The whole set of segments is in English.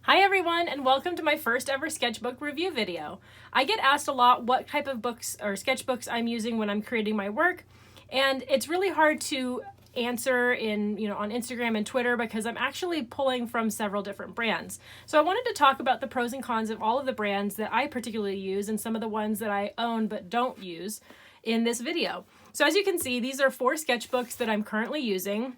Hi everyone, and welcome to my first ever sketchbook review video. I get asked a lot what type of books or sketchbooks I'm using when I'm creating my work, and it's really hard to answer on Instagram and Twitter because I'm actually pulling from several different brands. So I wanted to talk about the pros and cons of all of the brands that I particularly use and some of the ones that I own but don't use in this video. So as you can see, these are 4 sketchbooks that I'm currently using.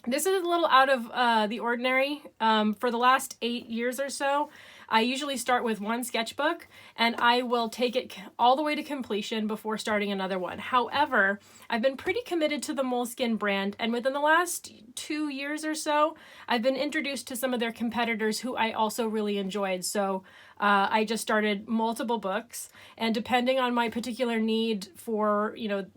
This is a little out of the ordinary. For the last 8 years or so, I usually start with one sketchbook and I will take it all the way to completion before starting another one. However, I've been pretty committed to the Moleskine brand, and within the last 2 years or so, I've been introduced to some of their competitors who I also really enjoyed. So I just started multiple books, and depending on my particular need for,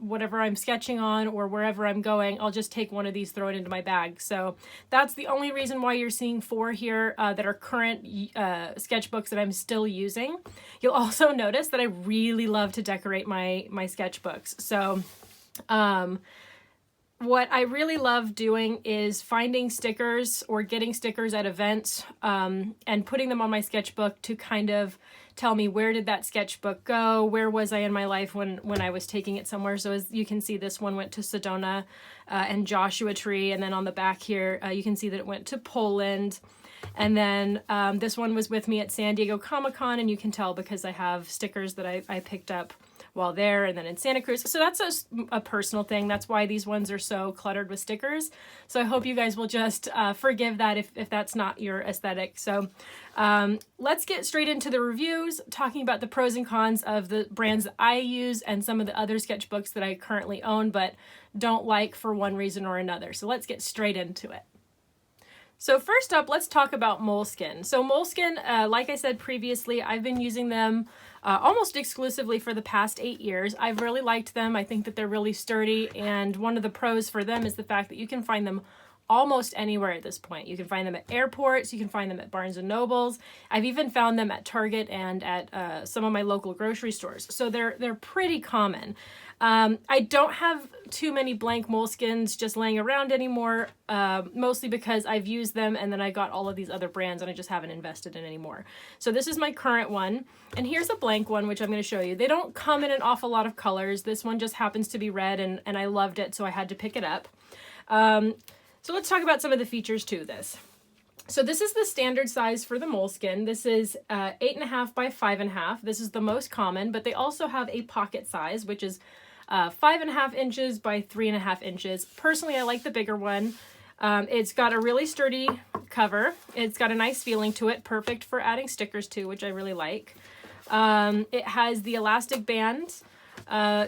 whatever I'm sketching on or wherever I'm going, I'll just take one of these, throw it into my bag. So that's the only reason why you're seeing 4 here that are current sketchbooks that I'm still using. You'll also notice that I really love to decorate my sketchbooks. So what I really love doing is finding stickers or getting stickers at events and putting them on my sketchbook to kind of tell me, where did that sketchbook go? Where was I in my life when I was taking it somewhere? So as you can see, this one went to Sedona and Joshua Tree. And then on the back here, you can see that it went to Poland. And then this one was with me at San Diego Comic-Con, and you can tell because I have stickers that I picked up while there, and then in Santa Cruz. So that's a personal thing. That's why these ones are so cluttered with stickers. So I hope you guys will just forgive that if that's not your aesthetic. So let's get straight into the reviews, talking about the pros and cons of the brands that I use and some of the other sketchbooks that I currently own but don't like for one reason or another. So let's get straight into it. So first up, let's talk about Moleskine. So Moleskine, like I said previously, I've been using them almost exclusively for the past 8 years. I've really liked them. I think that they're really sturdy, and one of the pros for them is the fact that you can find them almost anywhere at this point. You can find them at airports, you can find them at Barnes & Nobles. I've even found them at Target and at some of my local grocery stores. So they're pretty common. I don't have too many blank Moleskines just laying around anymore, mostly because I've used them and then I got all of these other brands and I just haven't invested in anymore. So this is my current one, and here's a blank one, which I'm going to show you. They don't come in an awful lot of colors. This one just happens to be red, and I loved it, so I had to pick it up. So let's talk about some of the features to this. So this is the standard size for the Moleskine. This is 8.5 by 5.5. This is the most common, but they also have a pocket size, which is 5.5 inches by 3.5 inches. Personally, I like the bigger one. It's got a really sturdy cover. It's got a nice feeling to it, perfect for adding stickers to, which I really like. It has the elastic band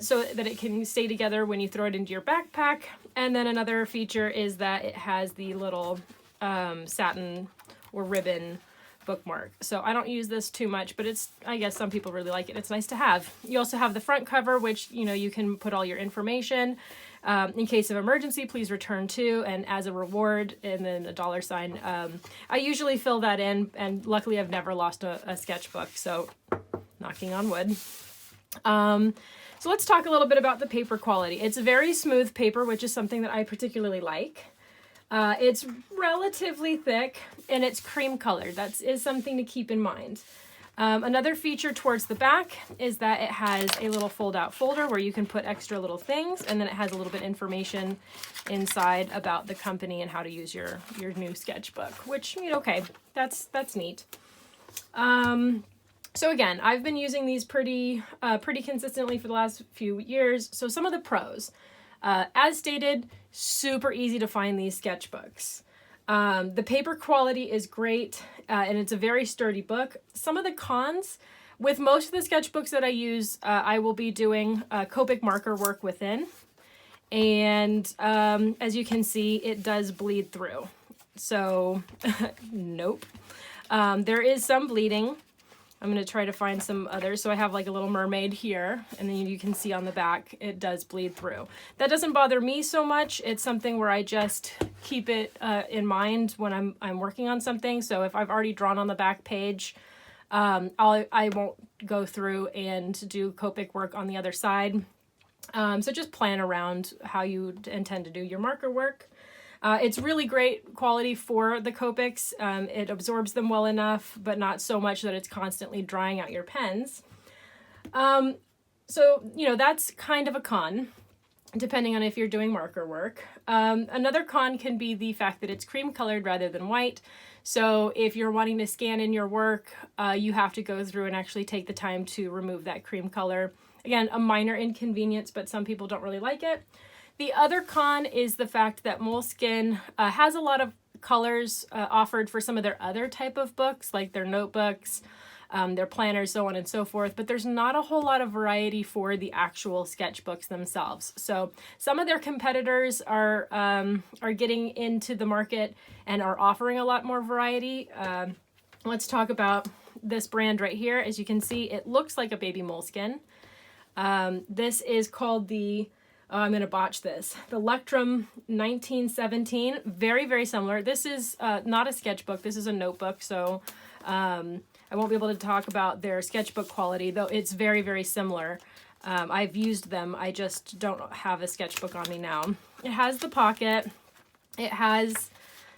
so that it can stay together when you throw it into your backpack. And then another feature is that it has the little satin or ribbon bookmark. So I don't use this too much, but I guess some people really like it. It's nice to have. You also have the front cover, which, you can put all your information. In case of emergency, please return to, and as a reward, and then a $sign. I usually fill that in, and luckily I've never lost a sketchbook, so knocking on wood. So let's talk a little bit about the paper quality. It's very smooth paper, which is something that I particularly like. It's relatively thick, and it's cream colored. That is something to keep in mind. Another feature towards the back is that it has a little fold-out folder where you can put extra little things, and then it has a little bit of information inside about the company and how to use your new sketchbook, which, okay, that's neat. So again, I've been using these pretty consistently for the last few years. So some of the pros, as stated, super easy to find these sketchbooks. The paper quality is great, and it's a very sturdy book. Some of the cons, with most of the sketchbooks that I use, I will be doing Copic marker work within. And as you can see, it does bleed through. So, nope. There is some bleeding. I'm going to try to find some others. So I have like a little mermaid here, and then you can see on the back, it does bleed through. That doesn't bother me so much. It's something where I just keep it in mind when I'm working on something. So if I've already drawn on the back page, I won't go through and do Copic work on the other side. So just plan around how you intend to do your marker work. It's really great quality for the Copics. It absorbs them well enough, but not so much that it's constantly drying out your pens. So, you know, that's kind of a con, depending on if you're doing marker work. Another con can be the fact that it's cream colored rather than white. So if you're wanting to scan in your work, you have to go through and actually take the time to remove that cream color. Again, a minor inconvenience, but some people don't really like it. The other con is the fact that Moleskine has a lot of colors offered for some of their other type of books, like their notebooks, their planners, so on and so forth, but there's not a whole lot of variety for the actual sketchbooks themselves. So some of their competitors are getting into the market and are offering a lot more variety. Let's talk about this brand right here. As you can see, it looks like a baby Moleskine. This is called the, I'm going to botch this, the Lectrum 1917. Very, very similar. This is not a sketchbook. This is a notebook, so I won't be able to talk about their sketchbook quality, though it's very, very similar. I've used them. I just don't have a sketchbook on me now. It has the pocket. It has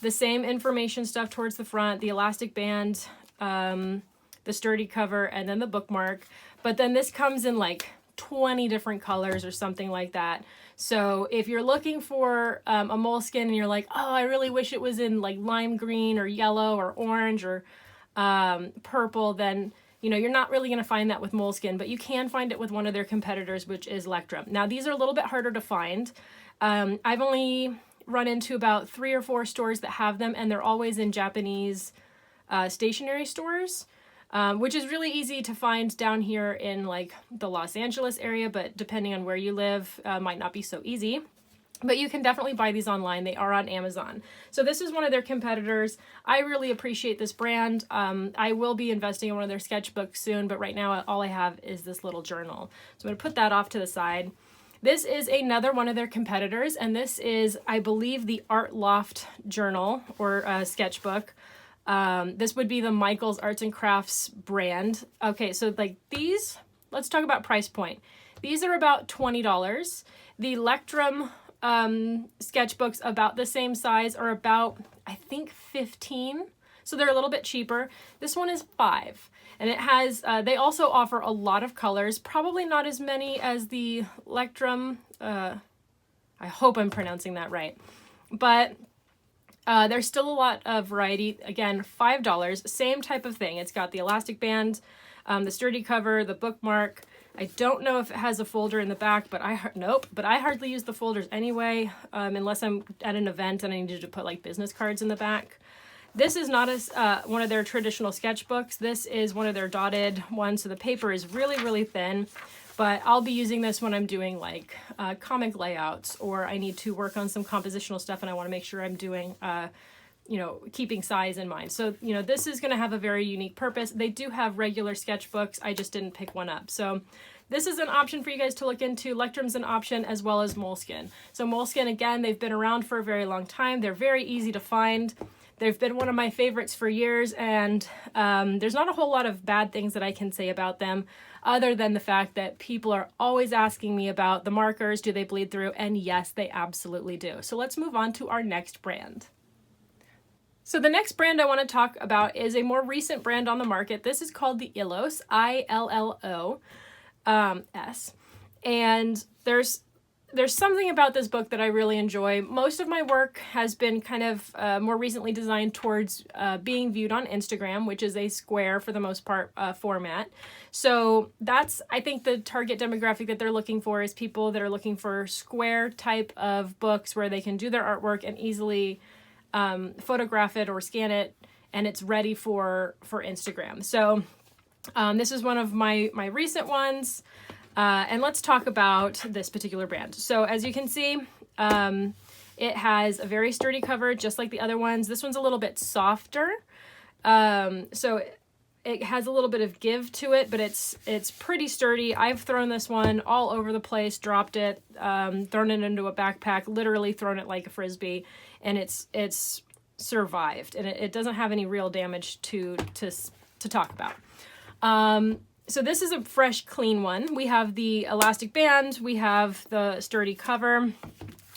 the same information stuff towards the front, the elastic band, the sturdy cover, and then the bookmark. But then this comes in like 20 different colors or something like that. So if you're looking for a Moleskine and you're like, oh, I really wish it was in like lime green or yellow or orange or purple, then you know you're not really going to find that with Moleskine, but you can find it with one of their competitors, which is Lectrum. Now these are a little bit harder to find. I've only run into about 3 or 4 stores that have them, and they're always in Japanese stationery stores, which is really easy to find down here in like the Los Angeles area, but depending on where you live, might not be so easy. But you can definitely buy these online. They are on Amazon. So this is one of their competitors. I really appreciate this brand. I will be investing in one of their sketchbooks soon, but right now all I have is this little journal. So I'm going to put that off to the side. This is another one of their competitors, and this is, I believe, the Art Loft journal or sketchbook. This would be the Michael's Arts and Crafts brand. Okay, so like these, let's talk about price point. These are about $20. The Lectrum sketchbooks about the same size are about, I think, 15. So they're a little bit cheaper. This one is $5. And it has, they also offer a lot of colors, probably not as many as the Lectrum. I hope I'm pronouncing that right. But there's still a lot of variety. Again, $5, same type of thing. It's got the elastic band, the sturdy cover, the bookmark. I don't know if it has a folder in the back, but I hardly use the folders anyway, unless I'm at an event and I needed to put like business cards in the back. This is not one of their traditional sketchbooks. This is one of their dotted ones, so the paper is really, really thin. But I'll be using this when I'm doing like comic layouts, or I need to work on some compositional stuff and I want to make sure I'm doing, you know, keeping size in mind. So, you know, this is going to have a very unique purpose. They do have regular sketchbooks. I just didn't pick one up. So this is an option for you guys to look into. Lectrum's an option, as well as Moleskine. So Moleskine, again, they've been around for a very long time. They're very easy to find. They've been one of my favorites for years, and there's not a whole lot of bad things that I can say about them, other than the fact that people are always asking me about the markers. Do they bleed through? And yes, they absolutely do. So let's move on to our next brand. So the next brand I want to talk about is a more recent brand on the market. This is called the Illos, I-L-L-O-S. And there's something about this book that I really enjoy. Most of my work has been kind of more recently designed towards being viewed on Instagram, which is a square, for the most part, format. So that's, I think, the target demographic that they're looking for is people that are looking for square type of books where they can do their artwork and easily photograph it or scan it, and it's ready for Instagram. So this is one of my recent ones. And let's talk about this particular brand. So as you can see, it has a very sturdy cover, just like the other ones. This one's a little bit softer. So it has a little bit of give to it, but it's pretty sturdy. I've thrown this one all over the place, dropped it, thrown it into a backpack, literally thrown it like a Frisbee, and it's survived. And it doesn't have any real damage to talk about. So this is a fresh, clean one. We have the elastic band, we have the sturdy cover,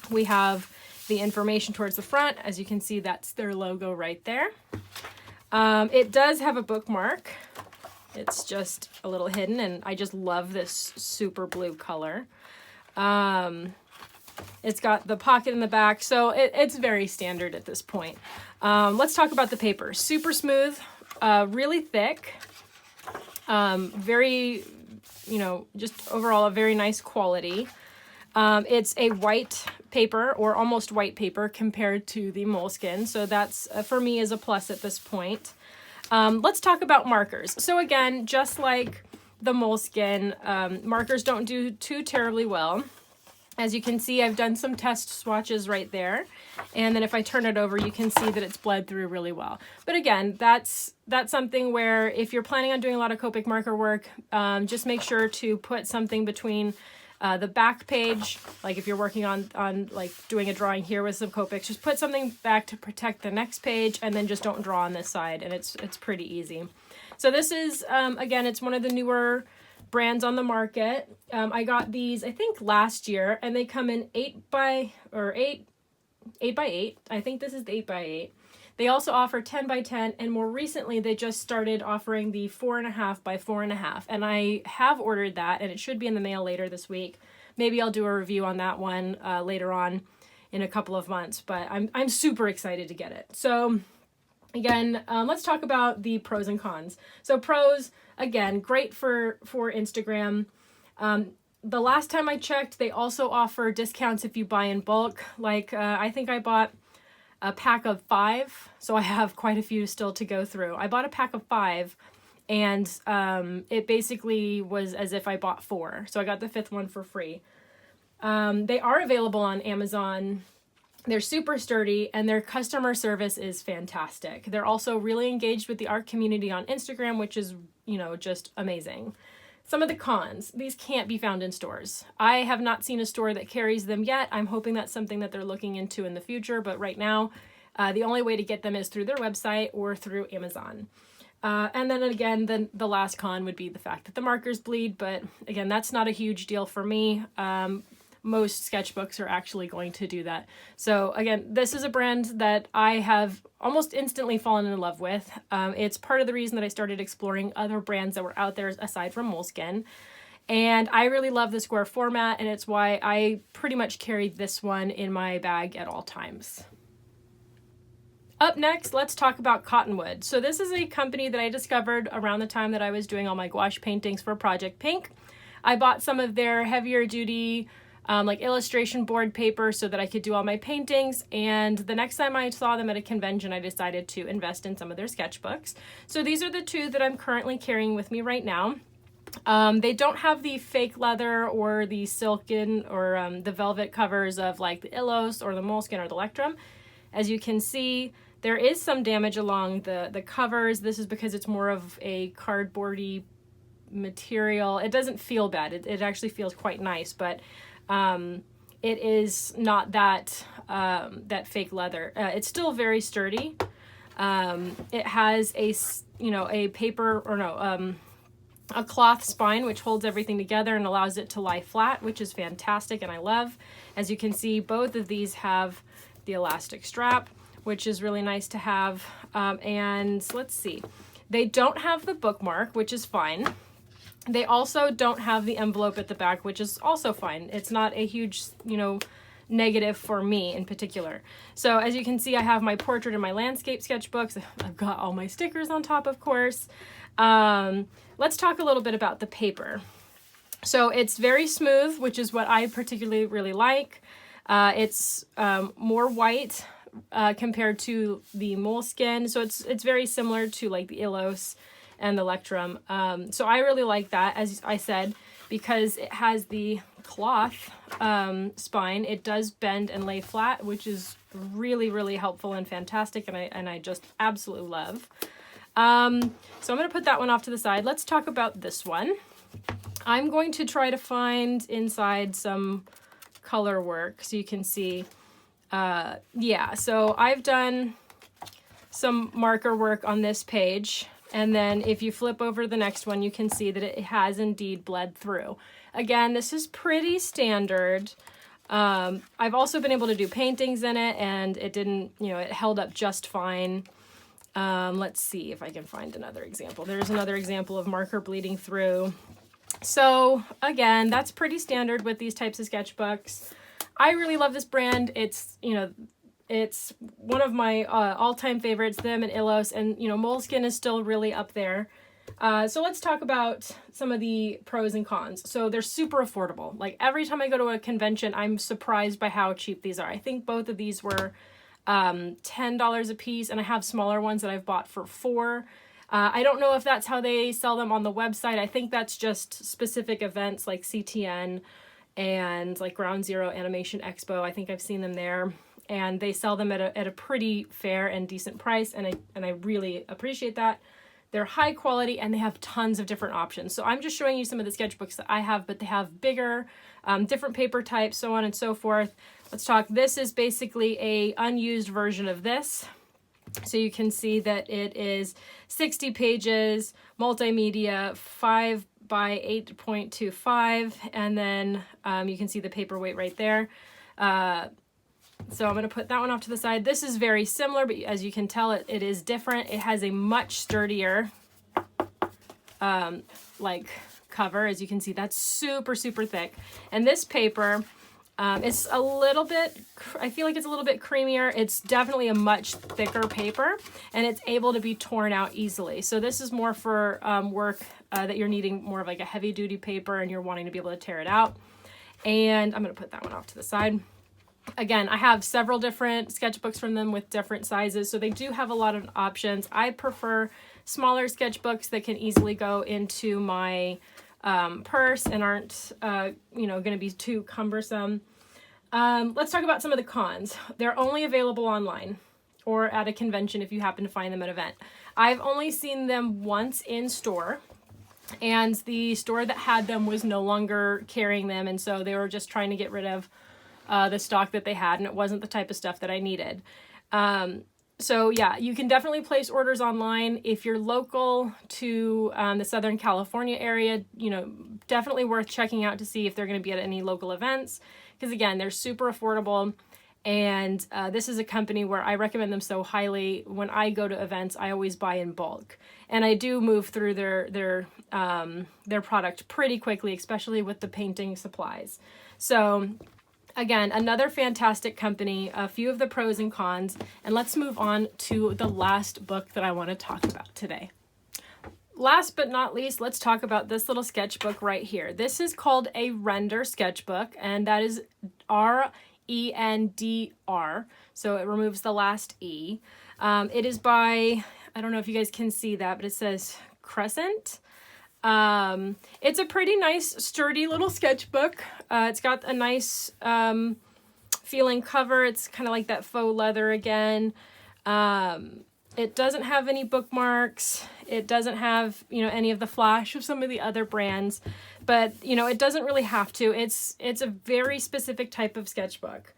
we have the information towards the front. As you can see, that's their logo right there. It does have a bookmark. It's just a little hidden, and I just love this super blue color. It's got the pocket in the back, so it's very standard at this point. Let's talk about the paper. Super smooth, really thick, very, you know, just overall a very nice quality. It's a white paper, or almost white paper, compared to the Moleskine, so that's, for me, is a plus at this point. Let's talk about markers. So again, just like the Moleskine, markers don't do too terribly well. As you can see, I've done some test swatches right there. And then if I turn it over, you can see that it's bled through really well. But again, that's something where if you're planning on doing a lot of Copic marker work, just make sure to put something between the back page, like if you're working on like doing a drawing here with some Copics, just put something back to protect the next page, and then just don't draw on this side, and it's pretty easy. So this is, again, it's one of the newer brands on the market. I got these, I think, last year, and they come in 8 by 8. I think this is the 8 by 8. They also offer 10 by 10, and more recently they just started offering the 4.5 by 4.5, and I have ordered that, and it should be in the mail later this week. Maybe I'll do a review on that one later on in a couple of months, but I'm super excited to get it. So again, let's talk about the pros and cons. So pros, again, great for Instagram. The last time I checked, they also offer discounts if you buy in bulk. Like, I think I bought a pack of 5, so I have quite a few still to go through. I bought a pack of 5, and it basically was as if I bought 4, so I got the 5th one for free. They are available on Amazon. They're super sturdy, and their customer service is fantastic. They're also really engaged with the art community on Instagram, which is, you know, just amazing. Some of the cons, these can't be found in stores. I have not seen a store that carries them yet. I'm hoping that's something that they're looking into in the future, but right now, the only way to get them is through their website or through Amazon. And then again, the last con would be the fact that the markers bleed, but again, that's not a huge deal for me. Most sketchbooks are actually going to do that. So again, this is a brand that I have almost instantly fallen in love with. It's part of the reason that I started exploring other brands that were out there aside from Moleskine. And I really love the square format, and it's why I pretty much carried this one in my bag at all times. Up next, let's talk about Cottonwood. So this is a company that I discovered around the time that I was doing all my gouache paintings for Project Pink. I bought some of their heavier duty like illustration board paper so that I could do all my paintings, and the next time I saw them at a convention, I decided to invest in some of their sketchbooks. So these are the 2 that I'm currently carrying with me right now. They don't have the fake leather or the silken or the velvet covers of like the Illos or the Moleskine or the Electrum. As you can see, there is some damage along the covers. This is because it's more of a cardboardy material. It doesn't feel bad. It actually feels quite nice, but it is not that fake leather. It's still very sturdy. It has a paper, or no, a cloth spine, which holds everything together and allows it to lie flat, which is fantastic and I love. As you can see, both of these have the elastic strap, which is really nice to have. And let's see, they don't have the bookmark, which is fine. They also don't have the envelope at the back, which is also fine. It's not a huge, negative for me in particular. So as you can see, I have my portrait and my landscape sketchbooks. I've got all my stickers on top, of course. Let's talk a little bit about the paper. So it's very smooth, which is what I particularly really like. It's more white compared to the Moleskine. So it's very similar to like the Illos and the Electrum. So I really like that, as I said, because it has the cloth spine. It does bend and lay flat, which is really, really helpful and fantastic, and I just absolutely love. So I'm going to put that one off to the side. Let's talk about this one. I'm going to try to find inside some color work so you can see. Yeah, so I've done some marker work on this page. And then if you flip over the next one, you can see that it has indeed bled through. Again, this is pretty standard. I've also been able to do paintings in it, and it didn't, you know, it held up just fine. Let's see if I can find another example. There's another example of marker bleeding through. So again, that's pretty standard with these types of sketchbooks. I really love this brand. It's, you know, it's one of my all-time favorites, them and Illos, and, you know, Moleskine is still really up there. So let's talk about some of the pros and cons. So they're super affordable. Like every time I go to a convention, I'm surprised by how cheap these are. I think both of these were $10 a piece, and I have smaller ones that I've bought for $4. I don't know if that's how they sell them on the website. I think that's just specific events like CTN and like Ground Zero Animation Expo. I think I've seen them there, and they sell them at a pretty fair and decent price, and I really appreciate that. They're high quality, and they have tons of different options. So I'm just showing you some of the sketchbooks that I have, but they have bigger, different paper types, so on and so forth. Let's talk. This is basically a unused version of this. So you can see that it is 60 pages, multimedia, 5 by 8.25, and then you can see the paperweight right there. So I'm going to put that one off to the side. This is very similar, but as you can tell, it is different. It has a much sturdier like cover. As you can see, that's super, super thick. And this paper is a little bit, I feel like it's a little bit creamier. It's definitely a much thicker paper, and it's able to be torn out easily. So this is more for work that you're needing more of like a heavy duty paper and you're wanting to be able to tear it out. And I'm going to put that one off to the side. Again, I have several different sketchbooks from them with different sizes, so they do have a lot of options. I prefer smaller sketchbooks that can easily go into my purse and aren't, you know, going to be too cumbersome. Let's talk about some of the cons. They're only available online or at a convention if you happen to find them at an event. I've only seen them once in store, and the store that had them was no longer carrying them, and so they were just trying to get rid of the stock that they had, and it wasn't the type of stuff that I needed. So yeah, you can definitely place orders online. If you're local to the Southern California area, you know, definitely worth checking out to see if they're going to be at any local events, because again, they're super affordable. And this is a company where I recommend them so highly. When I go to events, I always buy in bulk, and I do move through their product pretty quickly, especially with the painting supplies. So again, another fantastic company, a few of the pros and cons, and let's move on to the last book that I want to talk about today. Last but not least, let's talk about this little sketchbook right here. This is called a render sketchbook, and that is R-E-N-D-R, so it removes the last E. It is by, I don't know if you guys can see that, but it says Crescent. It's a pretty nice, sturdy little sketchbook. It's got a nice feeling cover. It's kind of like that faux leather again. It doesn't have any bookmarks. It doesn't have, you know, any of the flash of some of the other brands, but, you know, it doesn't really have to. It's a very specific type of sketchbook.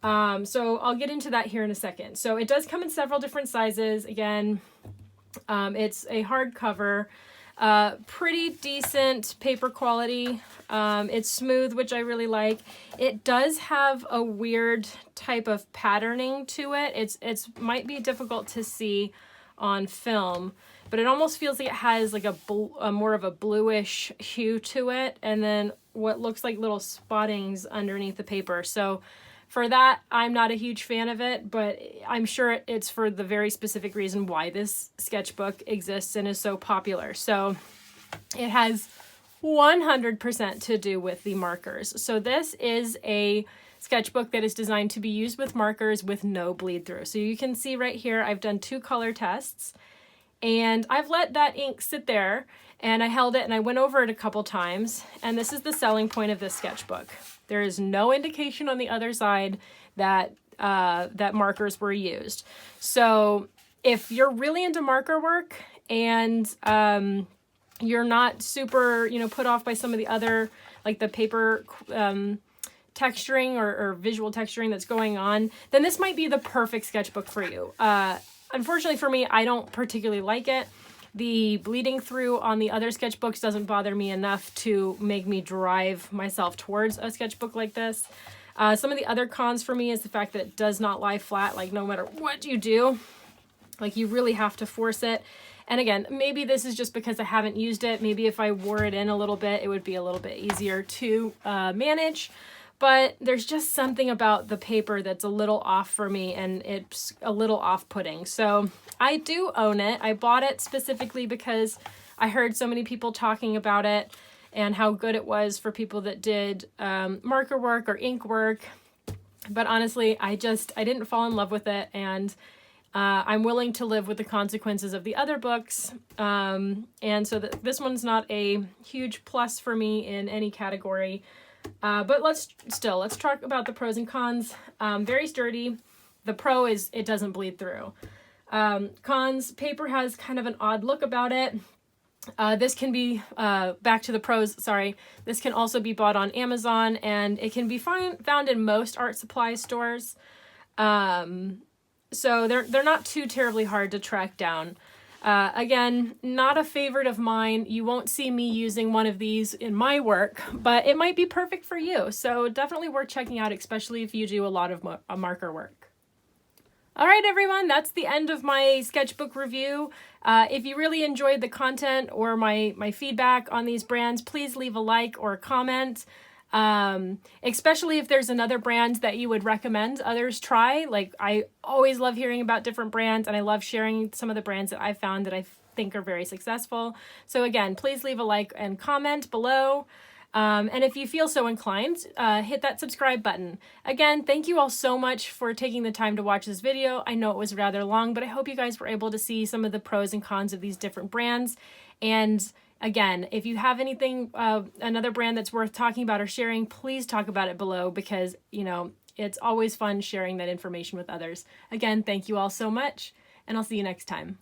So I'll get into that here in a second. So it does come in several different sizes. Again, it's a hardcover. Pretty decent paper quality. It's smooth, which I really like. It does have a weird type of patterning to it. It's might be difficult to see on film, but it almost feels like it has like a more of a bluish hue to it, and then what looks like little spottings underneath the paper. So for that, I'm not a huge fan of it, but I'm sure it's for the very specific reason why this sketchbook exists and is so popular. So it has 100% to do with the markers. So this is a sketchbook that is designed to be used with markers with no bleed through. So you can see right here, I've done 2 color tests, and I've let that ink sit there, and I held it and I went over it a couple times, and this is the selling point of this sketchbook. There is no indication on the other side that that markers were used. So if you're really into marker work and you're not super, you know, put off by some of the other, like the paper texturing or visual texturing that's going on, then this might be the perfect sketchbook for you. Unfortunately for me, I don't particularly like it. The bleeding through on the other sketchbooks doesn't bother me enough to make me drive myself towards a sketchbook like this. Some of the other cons for me is the fact that it does not lie flat, like no matter what you do. Like you really have to force it. And again, maybe this is just because I haven't used it. Maybe if I wore it in a little bit, it would be a little bit easier to manage. But there's just something about the paper that's a little off for me, and it's a little off-putting. So I do own it. I bought it specifically because I heard so many people talking about it and how good it was for people that did marker work or ink work. But honestly, I didn't fall in love with it, and I'm willing to live with the consequences of the other books. And so this one's not a huge plus for me in any category. But let's talk about the pros and cons. Very sturdy. The pro is it doesn't bleed through. Cons, paper has kind of an odd look about it. This can be, back to the pros, sorry, this can also be bought on Amazon, and it can be found in most art supply stores. So they're not too terribly hard to track down. Again, not a favorite of mine. You won't see me using one of these in my work, but it might be perfect for you. So definitely worth checking out, especially if you do a lot of marker work. All right, everyone, that's the end of my sketchbook review. If you really enjoyed the content or my feedback on these brands, please leave a like or a comment. Especially if there's another brand that you would recommend others try. Like, I always love hearing about different brands, and I love sharing some of the brands that I've found that I think are very successful. So again, please leave a like and comment below. And if you feel so inclined, hit that subscribe button. Again, thank you all so much for taking the time to watch this video. I know it was rather long, but I hope you guys were able to see some of the pros and cons of these different brands. And again, if you have anything, another brand that's worth talking about or sharing, please talk about it below, because, you know, it's always fun sharing that information with others. Again, thank you all so much, and I'll see you next time.